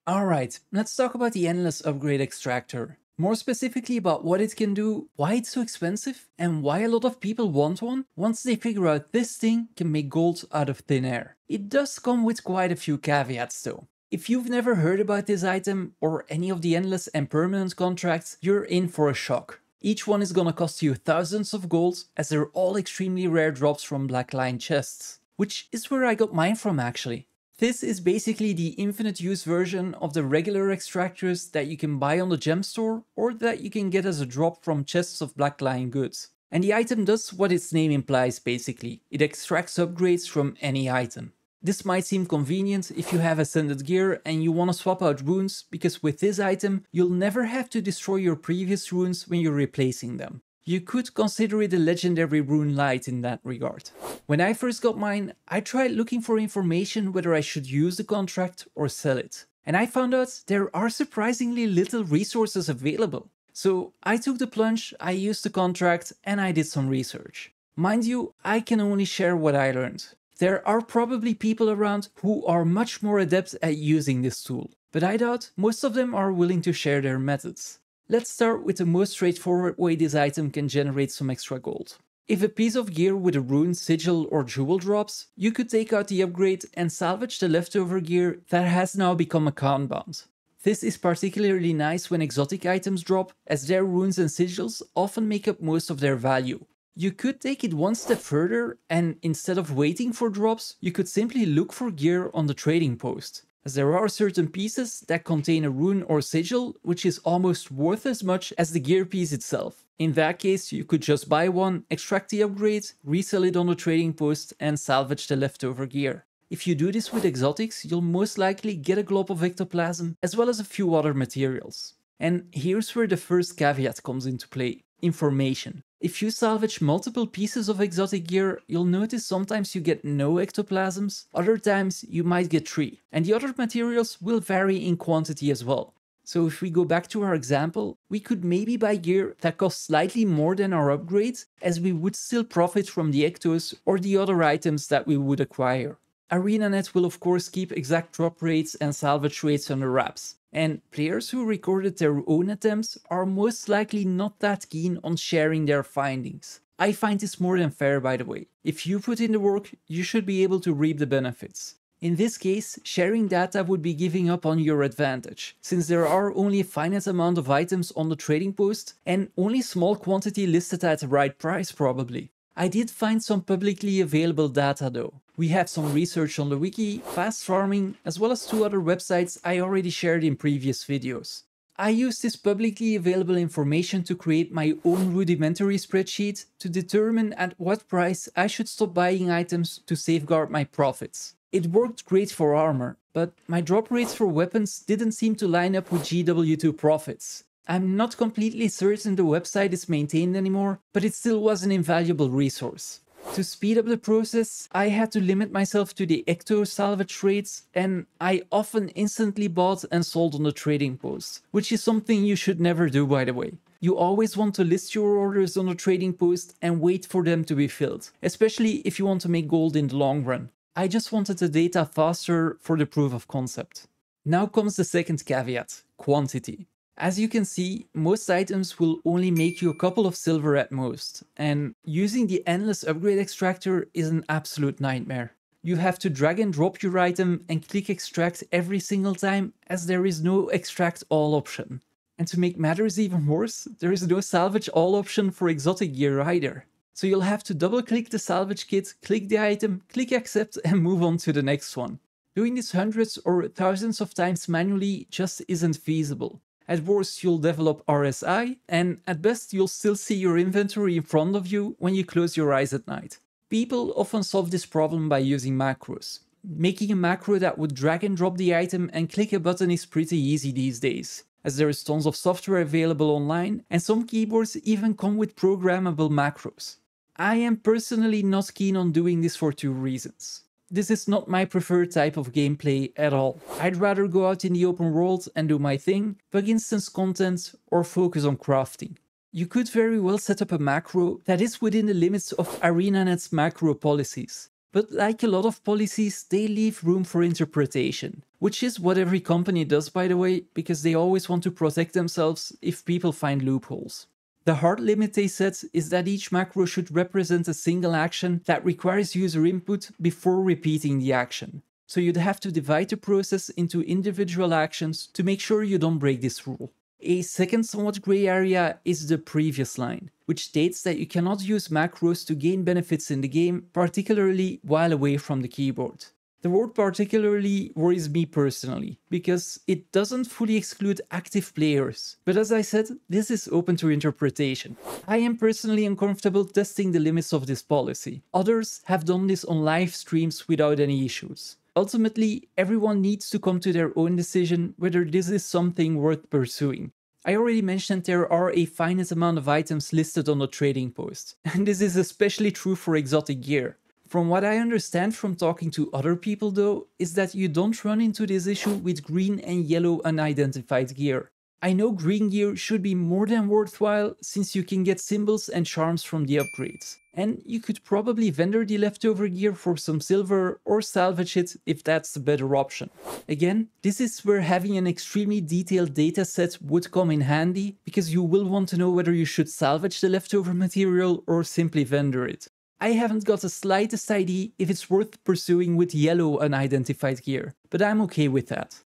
Alright, let's talk about the Endless Upgrade Extractor. More specifically about what it can do, why it's so expensive, and why a lot of people want one once they figure out this thing can make gold out of thin air. It does come with quite a few caveats though. If you've never heard about this item or any of the endless and permanent contracts, you're in for a shock. Each one is gonna cost you thousands of gold, as they're all extremely rare drops from black-lined chests. Which is where I got mine from actually. This is basically the infinite use version of the regular extractors that you can buy on the gem store or that you can get as a drop from chests of black-lined goods. And the item does what its name implies basically, it extracts upgrades from any item. This might seem convenient if you have ascended gear and you want to swap out runes, because with this item you'll never have to destroy your previous runes when you're replacing them. You could consider it a legendary rune light in that regard. When I first got mine, I tried looking for information whether I should use the contract or sell it. And I found out there are surprisingly little resources available. So I took the plunge, I used the contract, and I did some research. Mind you, I can only share what I learned. There are probably people around who are much more adept at using this tool, but I doubt most of them are willing to share their methods. Let's start with the most straightforward way this item can generate some extra gold. If a piece of gear with a rune, sigil or jewel drops, you could take out the upgrade and salvage the leftover gear that has now become account bound. This is particularly nice when exotic items drop, as their runes and sigils often make up most of their value. You could take it one step further and instead of waiting for drops, you could simply look for gear on the trading post, as there are certain pieces that contain a rune or sigil which is almost worth as much as the gear piece itself. In that case, you could just buy one, extract the upgrade, resell it on the trading post and salvage the leftover gear. If you do this with exotics, you'll most likely get a glob of ectoplasm as well as a few other materials. And here's where the first caveat comes into play: information. If you salvage multiple pieces of exotic gear, you'll notice sometimes you get no ectoplasms, other times you might get 3, and the other materials will vary in quantity as well. So if we go back to our example, we could maybe buy gear that costs slightly more than our upgrade, as we would still profit from the ectos or the other items that we would acquire. ArenaNet will of course keep exact drop rates and salvage rates under wraps, and players who recorded their own attempts are most likely not that keen on sharing their findings. I find this more than fair, by the way. If you put in the work, you should be able to reap the benefits. In this case, sharing data would be giving up on your advantage, since there are only a finite amount of items on the trading post and only small quantity listed at the right price probably. I did find some publicly available data though. We have some research on the wiki, fast farming, as well as 2 other websites I already shared in previous videos. I used this publicly available information to create my own rudimentary spreadsheet to determine at what price I should stop buying items to safeguard my profits. It worked great for armor, but my drop rates for weapons didn't seem to line up with GW2 profits. I'm not completely certain the website is maintained anymore, but it still was an invaluable resource. To speed up the process, I had to limit myself to the ecto salvage rates, and I often instantly bought and sold on the trading post, which is something you should never do, by the way. You always want to list your orders on the trading post and wait for them to be filled, especially if you want to make gold in the long run. I just wanted the data faster for the proof of concept. Now comes the second caveat: quantity. As you can see, most items will only make you a couple of silver at most, and using the Endless Upgrade Extractor is an absolute nightmare. You have to drag and drop your item and click extract every single time, as there is no extract all option. And to make matters even worse, there is no salvage all option for exotic gear either. So you'll have to double click the salvage kit, click the item, click accept and move on to the next one. Doing this hundreds or thousands of times manually just isn't feasible. At worst, you'll develop RSI, and at best, you'll still see your inventory in front of you when you close your eyes at night. People often solve this problem by using macros. Making a macro that would drag and drop the item and click a button is pretty easy these days, as there is tons of software available online, and some keyboards even come with programmable macros. I am personally not keen on doing this for 2 reasons. This is not my preferred type of gameplay at all. I'd rather go out in the open world and do my thing, bug instance content, or focus on crafting. You could very well set up a macro that is within the limits of ArenaNet's macro policies, But like a lot of policies, they leave room for interpretation, which is what every company does, by the way, because they always want to protect themselves if people find loopholes. The hard limit they set is that each macro should represent a single action that requires user input before repeating the action. So you'd have to divide the process into individual actions to make sure you don't break this rule. A second somewhat gray area is the previous line, which states that you cannot use macros to gain benefits in the game, particularly while away from the keyboard. The word particularly worries me personally, because it doesn't fully exclude active players. But as I said, this is open to interpretation. I am personally uncomfortable testing the limits of this policy. Others have done this on live streams without any issues. Ultimately, everyone needs to come to their own decision whether this is something worth pursuing. I already mentioned there are a finite amount of items listed on the trading post, and this is especially true for exotic gear. From what I understand from talking to other people though, is that you don't run into this issue with green and yellow unidentified gear. I know green gear should be more than worthwhile since you can get symbols and charms from the upgrades. And you could probably vendor the leftover gear for some silver or salvage it if that's the better option. Again, this is where having an extremely detailed dataset would come in handy, because you will want to know whether you should salvage the leftover material or simply vendor it. I haven't got the slightest idea if it's worth pursuing with yellow unidentified gear, but I'm okay with that.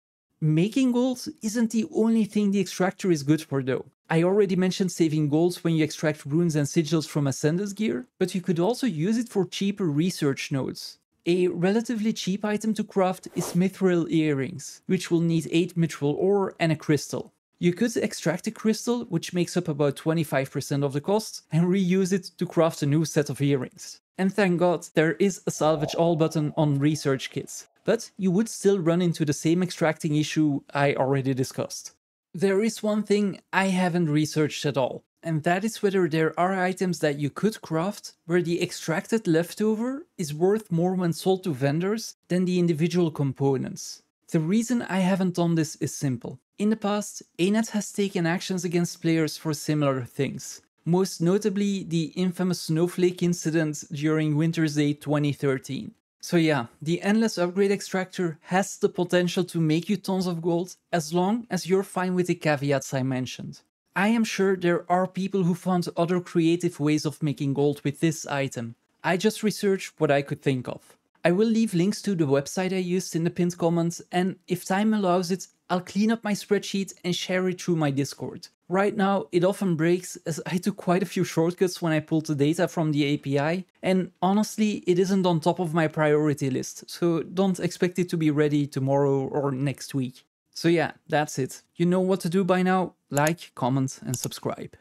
Making gold isn't the only thing the extractor is good for though. I already mentioned saving gold when you extract runes and sigils from Ascendus gear, but you could also use it for cheaper research nodes. A relatively cheap item to craft is mithril earrings, which will need 8 mithril ore and a crystal. You could extract a crystal, which makes up about 25% of the cost, and reuse it to craft a new set of earrings. And thank God there is a salvage all button on research kits, but you would still run into the same extracting issue I already discussed. There is one thing I haven't researched at all, and that is whether there are items that you could craft where the extracted leftover is worth more when sold to vendors than the individual components. The reason I haven't done this is simple. In the past, ANET has taken actions against players for similar things, most notably the infamous snowflake incident during Winter's Day 2013. So yeah, the Endless Upgrade Extractor has the potential to make you tons of gold as long as you're fine with the caveats I mentioned. I am sure there are people who found other creative ways of making gold with this item. I just researched what I could think of. I will leave links to the website I used in the pinned comments, and if time allows it, I'll clean up my spreadsheet and share it through my Discord. Right now, it often breaks as I took quite a few shortcuts when I pulled the data from the API, and honestly, it isn't on top of my priority list, so don't expect it to be ready tomorrow or next week. So yeah, that's it. You know what to do by now. Like, comment, and subscribe.